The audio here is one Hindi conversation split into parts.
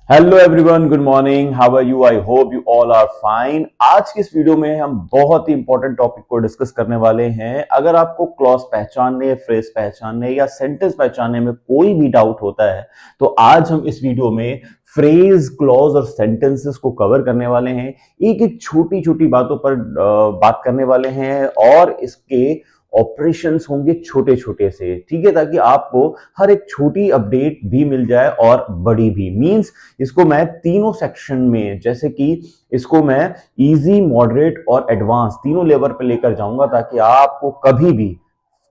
Hello everyone, good morning. How are you? I hope you all are fine. आज की इस वीडियो में हम बहुत ही इंपॉर्टेंट टॉपिक को डिस्कस करने वाले हैं। अगर आपको क्लॉज पहचानने, फ्रेज पहचानने या सेंटेंस पहचानने में कोई भी डाउट होता है तो आज हम इस वीडियो में फ्रेज, क्लॉज और सेंटेंसेस को कवर करने वाले हैं। एक एक छोटी छोटी बातों पर बात करने वाले हैं और इसके ऑपरेशंस होंगे छोटे छोटे से, ठीक है, ताकि आपको हर एक छोटी अपडेट भी मिल जाए और बड़ी भी। मींस इसको मैं तीनों सेक्शन में, जैसे कि इसको मैं इजी, मॉडरेट और एडवांस तीनों लेवल पे लेकर जाऊंगा ताकि आपको कभी भी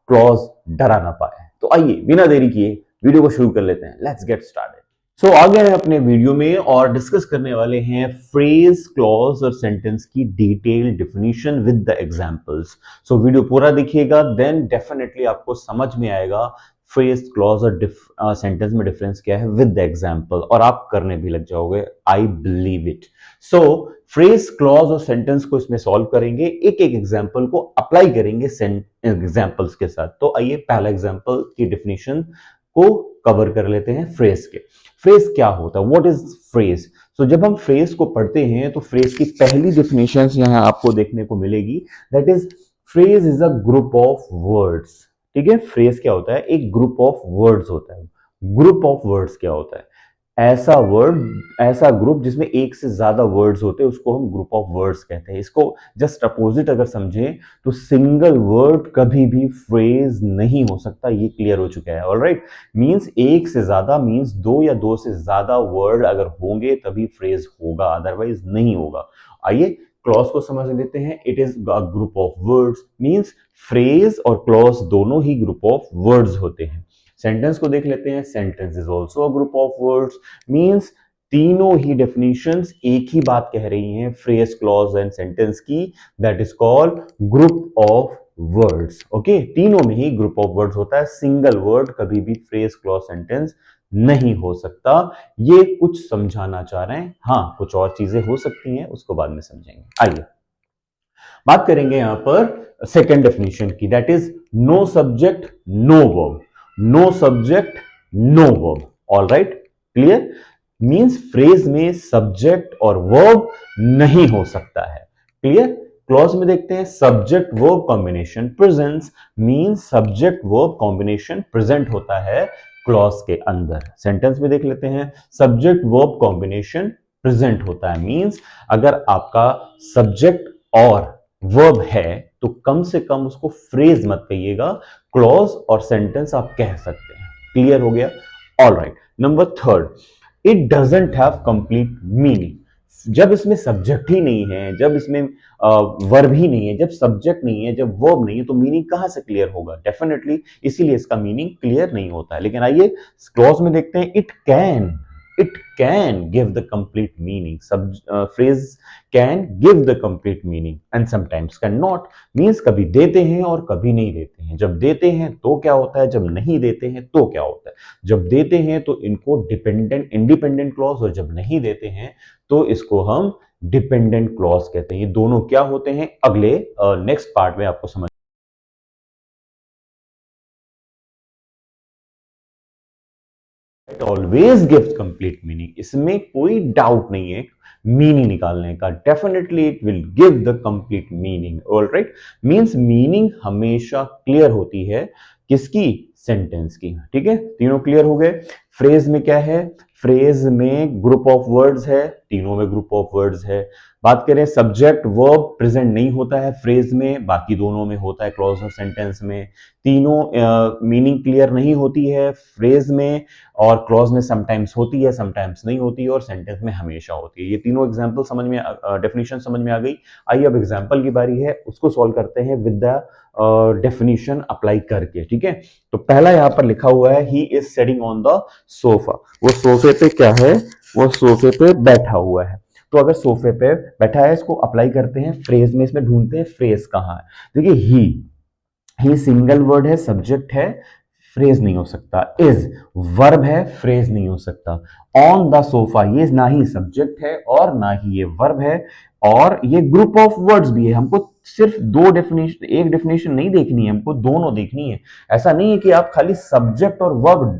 क्लॉज डरा ना पाए। तो आइए बिना देरी किए वीडियो को शुरू कर लेते हैं। Let's get started. सो आ गए हैं अपने वीडियो में और डिस्कस करने वाले हैं फ्रेज, क्लॉज और सेंटेंस की detail definition with the examples. So video पूरा देखिएगा, देन डेफिनेटली आपको समझ में आएगा फ्रेज, क्लॉज और सेंटेंस में डिफरेंस क्या है विद द एग्जांपल, और आप करने भी लग जाओगे, I believe it. So phrase, clause और सेंटेंस को इसमें सॉल्व करेंगे, एक एक एग्जांपल को अप्लाई करेंगे एग्जांपल्स के साथ। तो आइए पहला एग्जांपल की डिफिनीशन को कवर कर लेते हैं फ्रेज के। फ्रेज क्या होता है? What is phrase? सो जब हम फ्रेज को पढ़ते हैं तो फ्रेज की पहली डिफिनेशन यहां आपको देखने को मिलेगी, that is phrase is a group of words. ठीक है, फ्रेज क्या होता है? एक ग्रुप ऑफ वर्ड्स होता है। ग्रुप ऑफ वर्ड्स क्या होता है? ऐसा वर्ड, ऐसा ग्रुप जिसमें एक से ज्यादा वर्ड्स होते हैं उसको हम ग्रुप ऑफ वर्ड्स कहते हैं। इसको जस्ट अपोजिट अगर समझें तो सिंगल वर्ड कभी भी फ्रेज नहीं हो सकता, ये क्लियर हो चुका है। ऑलराइट, मींस एक से ज्यादा, मींस दो या दो से ज्यादा वर्ड अगर होंगे तभी फ्रेज होगा, अदरवाइज नहीं होगा। आइए क्लॉज को समझ लेते हैं। It is a group of words, means phrase और क्लॉज दोनों ही ग्रुप ऑफ वर्ड्स होते हैं। सेंटेंस को देख लेते हैं। Sentence is also a group of words, means तीनों ही डेफिनेशंस एक ही बात कह रही हैं, फ्रेज, क्लॉज एंड सेंटेंस की, that is called group of words. Okay, तीनों में ही ग्रुप ऑफ वर्ड्स होता है, सिंगल वर्ड कभी भी फ्रेज, क्लॉज, सेंटेंस नहीं हो सकता। ये कुछ समझाना चाह रहे हैं। हाँ, कुछ और चीजें हो सकती हैं, उसको बाद में समझेंगे। आइए बात करेंगे यहां पर सेकेंड डेफिनेशन की, that is no subject no verb. No subject no verb. All right, clear? Means phrase में सब्जेक्ट और वर्ब नहीं हो सकता है। क्लियर? क्लॉज में देखते हैं, subject verb combination presents, means subject verb combination present होता है क्लॉज के अंदर। सेंटेंस में देख लेते हैं, सब्जेक्ट वर्ब कॉम्बिनेशन प्रेजेंट होता है, मींस अगर आपका सब्जेक्ट और वर्ब है तो कम से कम उसको फ्रेज मत कहिएगा, क्लॉज और सेंटेंस आप कह सकते हैं। क्लियर हो गया? All right. Number third, it doesn't have complete meaning. जब इसमें सब्जेक्ट ही नहीं है, जब इसमें वर्ब ही नहीं है, जब सब्जेक्ट नहीं है, जब वर्ब नहीं है, तो मीनिंग कहां से क्लियर होगा? डेफिनेटली, इसीलिए इसका मीनिंग क्लियर नहीं होता है। लेकिन आइए क्लॉज में देखते हैं, it can give the complete meaning. Sub phrase can give the complete meaning and sometimes can not, means कभी देते हैं और कभी नहीं देते हैं। जब देते हैं तो क्या होता है, जब नहीं देते हैं तो क्या होता है? जब देते हैं तो इनको डिपेंडेंट, इंडिपेंडेंट क्लॉज, और जब नहीं देते हैं तो इसको हम डिपेंडेंट क्लॉज कहते हैं। ये दोनों क्या होते हैं अगले नेक्स्ट पार्ट में आपको समझ। ऑलवेज गिव्स कंप्लीट मीनिंग, इसमें कोई डाउट नहीं है मीनिंग निकालने का। Definitely it will give the complete meaning. Alright, means meaning हमेशा क्लियर होती है, किसकी? सेंटेंस की। ठीक है, तीनों क्लियर हो गए। फ्रेज में क्या है? फ्रेज में ग्रुप ऑफ वर्ड्स है, तीनों में ग्रुप ऑफ वर्ड्स है। बात करें, सब्जेक्ट वर्ब प्रेजेंट नहीं होता है फ्रेज में, बाकी दोनों में होता है, क्लॉज और सेंटेंस में। तीनों मीनिंग क्लियर नहीं होती है फ्रेज में, और क्लॉज में समटाइम्स होती है, समटाइम्स नहीं होती है, और सेंटेंस में हमेशा होती है। ये तीनों एग्जांपल समझ में, डेफिनेशन समझ में आ गई। आइए अब एग्जांपल की बारी है, उसको सॉल्व करते हैं विद द डेफिनेशन अप्लाई करके। ठीक है, तो पहला यहां पर लिखा हुआ है, he is sitting on the sofa. वो सोफे पे क्या है? वो सोफे पे बैठा हुआ है। तो अगर सोफे पे बैठा है, इसको अप्लाई करते हैं फ्रेज में, इसमें ढूंढते हैं फ्रेज कहां है। देखिए, ही सिंगल वर्ड है, सब्जेक्ट है, फ्रेज नहीं हो सकता। इज वर्ब है, फ्रेज नहीं हो सकता। ऑन द सोफा, ये ना ही सब्जेक्ट है और ना ही ये वर्ब है, और ये ग्रुप ऑफ वर्ड्स भी है। हमको सिर्फ दो डेफिनेशन, एक डेफिनेशन नहीं देखनी है हमको, दोनों देखनी है। ऐसा नहीं है कि आप खाली सब्जेक्ट और वर्ब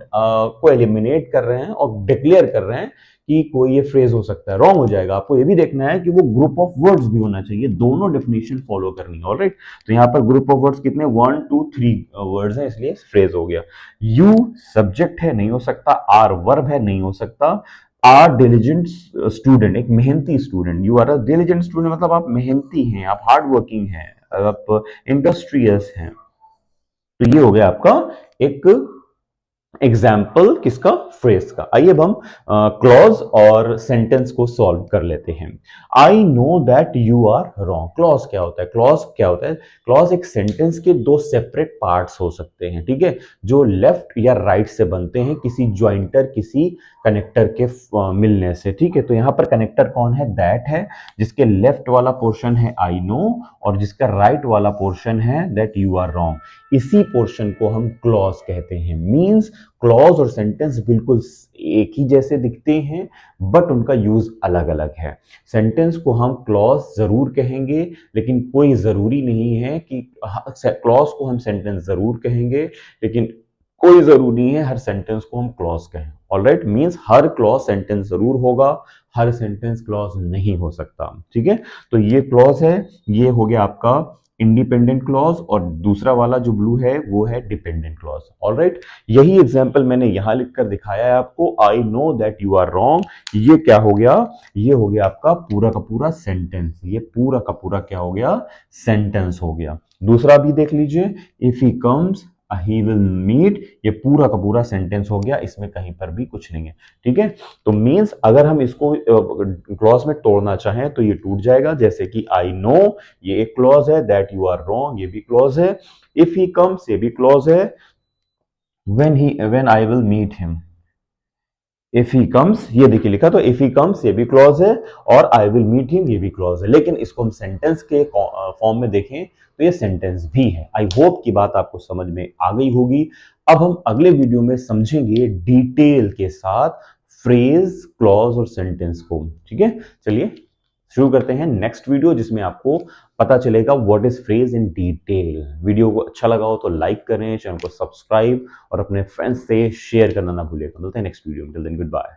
को एलिमिनेट कर रहे हैं और डिक्लेयर कर रहे हैं कि कोई ये फ्रेज हो सकता है, रॉन्ग हो जाएगा। आपको ये भी देखना है कि वो ग्रुप ऑफ वर्ड्स भी होना चाहिए, दोनों डेफिनेशन फॉलो करनी है। ऑलराइट, तो यहाँ पर ग्रुप ऑफ वर्ड्स कितने, 1 2 3 वर्ड्स हैं, इसलिए फ्रेज हो गया। यू सब्जेक्ट है, नहीं हो सकता। आर वर्ब है, नहीं हो सकता। आर डिलिजेंट स्टूडेंट, एक मेहनती student, you are a diligent student मतलब आप मेहनती हैं, आप हार्ड वर्किंग हैं, आप इंडस्ट्रियस हैं। तो ये हो गया आपका एक एग्जाम्पल किसका, फ्रेज का। आइए अब हम क्लॉज और सेंटेंस को सॉल्व कर लेते हैं। I know that you are wrong. Clause क्या होता है, क्लॉज क्या होता है, क्लॉज एक सेंटेंस के दो सेपरेट पार्ट्स हो सकते हैं, ठीक है, जो लेफ्ट या राइट से बनते हैं किसी ज्वाइंटर, किसी कनेक्टर के मिलने से, ठीक है। तो यहां पर कनेक्टर कौन है, दैट है, जिसके लेफ्ट वाला पोर्शन है आई नो और जिसका राइट वाला पोर्शन है दैट यू आर रॉन्ग। इसी पोर्शन को हम क्लॉज कहते हैं। मींस क्लॉज और सेंटेंस बिल्कुल एक ही जैसे दिखते हैं बट उनका यूज अलग अलग है। सेंटेंस को हम क्लॉज जरूर कहेंगे लेकिन कोई जरूरी नहीं है कि क्लॉज को हम सेंटेंस जरूर कहेंगे लेकिन कोई जरूरी नहीं है हर सेंटेंस को हम क्लॉज कहें। ऑलराइट, मींस हर क्लॉज सेंटेंस जरूर होगा, हर सेंटेंस क्लॉज नहीं हो सकता, ठीक है। तो ये क्लॉज है, ये हो गया आपका इंडिपेंडेंट क्लॉज और दूसरा वाला जो ब्लू है वो है डिपेंडेंट क्लॉज। ऑलराइट, यही एग्जांपल मैंने यहां लिखकर दिखाया है आपको। I know that you are wrong, ये क्या हो गया, ये हो गया आपका पूरा का पूरा सेंटेंस, ये पूरा का पूरा क्या हो गया, सेंटेंस हो गया। दूसरा भी देख लीजिए, if he comes he will meet, ये पूरा का पूरा सेंटेंस हो गया, इसमें कहीं पर भी कुछ नहीं है, ठीक है। तो मींस अगर हम इसको क्लॉज में तोड़ना चाहें तो ये टूट जाएगा, जैसे कि आई नो ये एक क्लॉज है, दैट यू आर रॉन्ग ये भी क्लॉज है, इफ ही कम्स ये भी क्लॉज है, when I will meet him, if he comes ये देखिए लिखा, तो इफ ही कम्स ये भी क्लॉज है और आई विल मीट हिम ये भी क्लॉज है। लेकिन इसको हम सेंटेंस के फॉर्म में देखें तो ये सेंटेंस भी है। आई होप की बात आपको समझ में आ गई होगी। अब हम अगले वीडियो में समझेंगे डिटेल के साथ फ्रेज, क्लॉज और सेंटेंस को, ठीक है। चलिए शुरू करते हैं नेक्स्ट वीडियो जिसमें आपको पता चलेगा what is phrase in detail. Video को अच्छा लगा हो तो लाइक करें, चैनल को सब्सक्राइब और अपने फ्रेंड्स से शेयर करना ना भूलिएगा। मिलते हैं नेक्स्ट वीडियो में, टिल देन गुड बाय।